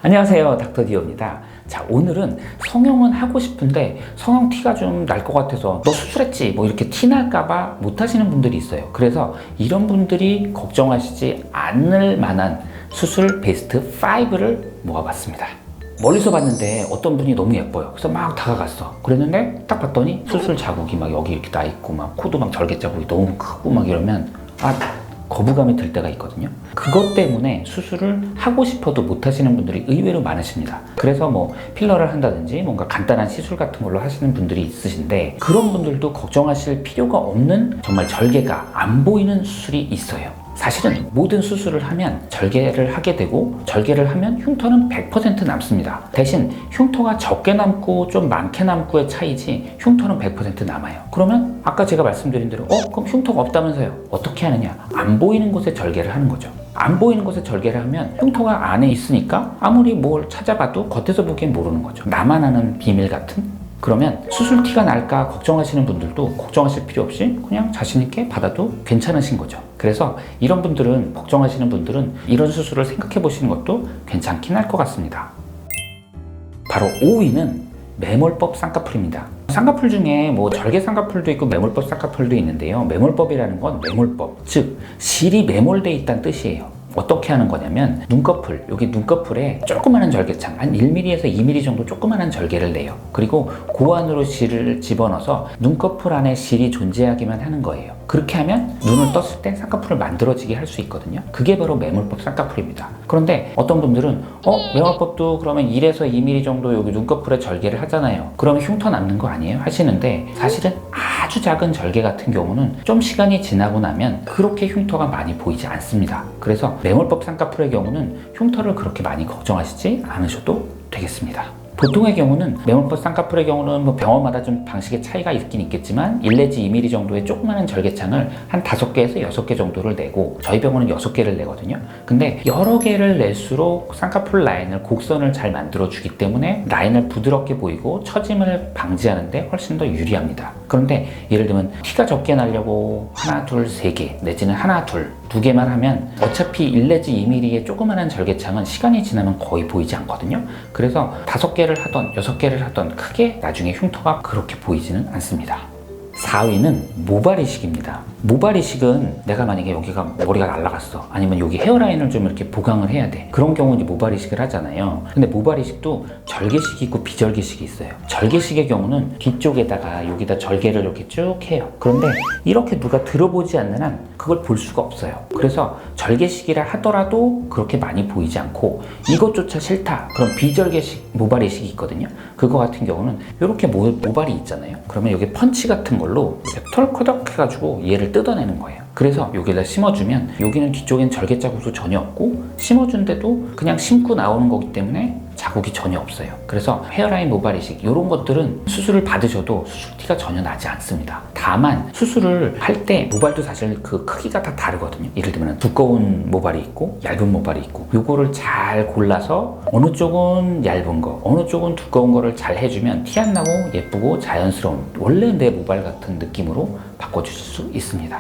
안녕하세요, 닥터디오입니다. 자, 오늘은 성형은 하고 싶은데 성형 티가 좀 날 것 같아서 너 수술했지? 뭐 이렇게 티 날까봐 못 하시는 분들이 있어요. 그래서 이런 분들이 걱정하시지 않을 만한 수술 베스트 5를 모아봤습니다. 멀리서 봤는데 어떤 분이 너무 예뻐요. 그래서 막 다가갔어. 그랬는데 딱 봤더니 수술 자국이 막 여기 이렇게 나 있고 막 코도 막 절개 자국이 너무 크고 막 이러면 거부감이 들 때가 있거든요. 그것 때문에 수술을 하고 싶어도 못 하시는 분들이 의외로 많으십니다. 그래서 뭐 필러를 한다든지 뭔가 간단한 시술 같은 걸로 하시는 분들이 있으신데, 그런 분들도 걱정하실 필요가 없는 정말 절개가 안 보이는 수술이 있어요. 사실은 모든 수술을 하면 절개를 하게 되고, 절개를 하면 흉터는 100% 남습니다. 대신 흉터가 적게 남고 좀 많게 남고의 차이지 흉터는 100% 남아요. 그러면 아까 제가 말씀드린 대로 그럼 흉터가 없다면서요? 어떻게 하느냐? 안 보이는 곳에 절개를 하는 거죠. 안 보이는 곳에 절개를 하면 흉터가 안에 있으니까 아무리 뭘 찾아봐도 겉에서 보기엔 모르는 거죠. 나만 아는 비밀 같은? 그러면 수술 티가 날까 걱정하시는 분들도 걱정하실 필요 없이 그냥 자신 있게 받아도 괜찮으신 거죠. 그래서 이런 분들은, 걱정하시는 분들은 이런 수술을 생각해 보시는 것도 괜찮긴 할 것 같습니다. 바로 5위는 매몰법 쌍꺼풀입니다. 쌍꺼풀 중에 뭐 절개 쌍꺼풀도 있고 매몰법 쌍꺼풀도 있는데요. 매몰법이라는 건 매몰법, 즉 실이 매몰돼 있다는 뜻이에요. 어떻게 하는 거냐면, 눈꺼풀, 여기 눈꺼풀에 조그마한 절개창, 한 1mm에서 2mm 정도 조그마한 절개를 내요. 그리고 그 안으로 실을 집어넣어서 눈꺼풀 안에 실이 존재하기만 하는 거예요. 그렇게 하면 눈을 떴을 때 쌍꺼풀을 만들어지게 할 수 있거든요. 그게 바로 매몰법 쌍꺼풀입니다. 그런데 어떤 분들은 매몰법도 그러면 1에서 2mm 정도 여기 눈꺼풀에 절개를 하잖아요. 그러면 흉터 남는 거 아니에요? 하시는데, 사실은 아주 작은 절개 같은 경우는 좀 시간이 지나고 나면 그렇게 흉터가 많이 보이지 않습니다. 그래서 매몰법 쌍꺼풀의 경우는 흉터를 그렇게 많이 걱정하시지 않으셔도 되겠습니다. 보통의 경우는 매몰법 쌍꺼풀의 경우는 뭐 병원마다 좀 방식의 차이가 있긴 있겠지만 1 내지 2mm 정도의 조그마한 절개창을 한 5개에서 6개 정도를 내고, 저희 병원은 6개를 내거든요. 근데 여러 개를 낼수록 쌍꺼풀 라인을, 곡선을 잘 만들어 주기 때문에 라인을 부드럽게 보이고 처짐을 방지하는데 훨씬 더 유리합니다. 그런데 예를 들면 티가 적게 나려고 하나, 둘, 3개 내지는 하나, 둘, 2개만 하면 어차피 1 내지 2mm의 조그마한 절개창은 시간이 지나면 거의 보이지 않거든요. 그래서 5개를 하던 6개를 하던 크게 나중에 흉터가 그렇게 보이지는 않습니다. 4위는 모발 이식입니다. 모발 이식은 내가 만약에 여기가 머리가 날라갔어, 아니면 여기 헤어라인을 좀 이렇게 보강을 해야 돼. 그런 경우는 이제 모발 이식을 하잖아요. 근데 모발 이식도 절개식이 있고 비절개식이 있어요. 절개식의 경우는 뒤쪽에다가 여기다 절개를 이렇게 쭉 해요. 그런데 이렇게 누가 들어보지 않는 한 그걸 볼 수가 없어요. 그래서 절개식이라 하더라도 그렇게 많이 보이지 않고, 이것조차 싫다 그럼 비절개식 모발 이식이 있거든요. 그거 같은 경우는 이렇게 모발이 있잖아요. 그러면 여기 펀치 같은 걸로 이렇게 털커덕 해가지고 얘를 뜯어내는 거예요. 그래서 여기다 심어주면 여기는 뒤쪽엔 절개 자국도 전혀 없고, 심어준데도 그냥 심고 나오는 거기 때문에 자국이 전혀 없어요. 그래서 헤어라인 모발 이식 이런 것들은 수술을 받으셔도 수술티가 전혀 나지 않습니다. 다만 수술을 할 때 모발도 사실 그 크기가 다 다르거든요. 예를 들면 두꺼운 모발이 있고 얇은 모발이 있고, 요거를 잘 골라서 어느 쪽은 얇은 거, 어느 쪽은 두꺼운 거를 잘 해주면 티 안 나고 예쁘고 자연스러운 원래 내 모발 같은 느낌으로 바꿔주실 수 있습니다.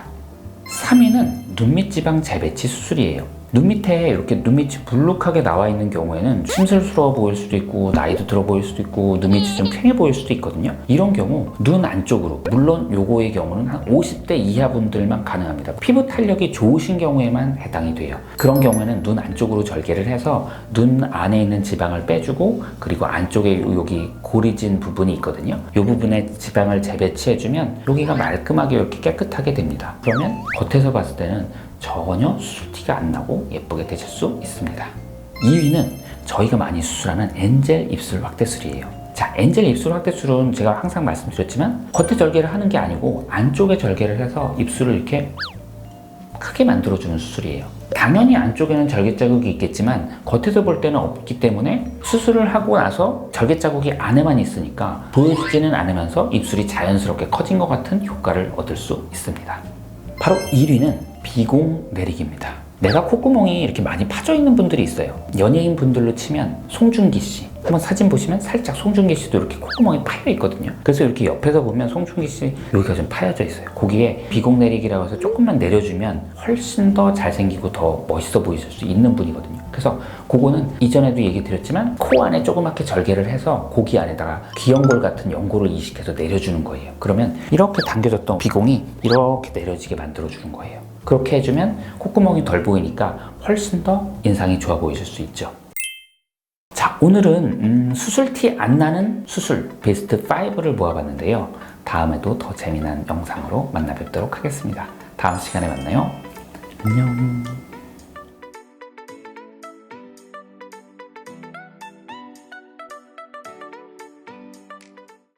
3위는 눈밑 지방 재배치 수술이에요. 눈 밑에 이렇게 눈밑이 불룩하게 나와 있는 경우에는 심술스러워 보일 수도 있고, 나이도 들어 보일 수도 있고, 눈밑이 좀 퀭해 보일 수도 있거든요. 이런 경우 눈 안쪽으로, 물론 요거의 경우는 한 50대 이하 분들만 가능합니다. 피부 탄력이 좋으신 경우에만 해당이 돼요. 그런 경우에는 눈 안쪽으로 절개를 해서 눈 안에 있는 지방을 빼주고, 그리고 안쪽에 여기 고리진 부분이 있거든요. 이 부분에 지방을 재배치해주면 여기가 말끔하게 이렇게 깨끗하게 됩니다. 그러면 겉에서 봤을 때는 전혀 수술티가 안 나고 예쁘게 되실 수 있습니다. 2위는 저희가 많이 수술하는 엔젤 입술 확대술이에요. 자, 엔젤 입술 확대술은 제가 항상 말씀드렸지만 겉에 절개를 하는 게 아니고 안쪽에 절개를 해서 입술을 이렇게 크게 만들어주는 수술이에요. 당연히 안쪽에는 절개 자국이 있겠지만 겉에서 볼 때는 없기 때문에 수술을 하고 나서 절개 자국이 안에만 있으니까 보여지지는 않으면서 입술이 자연스럽게 커진 것 같은 효과를 얻을 수 있습니다. 바로 1위는 비공 내리기입니다. 내가 콧구멍이 이렇게 많이 파져 있는 분들이 있어요. 연예인 분들로 치면 송중기 씨, 한번 사진 보시면 살짝 송중기 씨도 이렇게 콧구멍이 파여 있거든요. 그래서 이렇게 옆에서 보면 송중기 씨 여기가 좀 파여져 있어요. 거기에 비공 내리기라고 해서 조금만 내려주면 훨씬 더 잘생기고 더 멋있어 보이실 수 있는 분이거든요. 그래서 그거는 이전에도 얘기 드렸지만 코 안에 조그맣게 절개를 해서 고기 안에다가 귀연골 같은 연골을 이식해서 내려주는 거예요. 그러면 이렇게 당겨졌던 비공이 이렇게 내려지게 만들어주는 거예요. 그렇게 해주면 콧구멍이 덜 보이니까 훨씬 더 인상이 좋아 보이실 수 있죠. 자, 오늘은 수술 티 안 나는 수술 베스트 5를 모아봤는데요. 다음에도 더 재미난 영상으로 만나 뵙도록 하겠습니다. 다음 시간에 만나요. 안녕.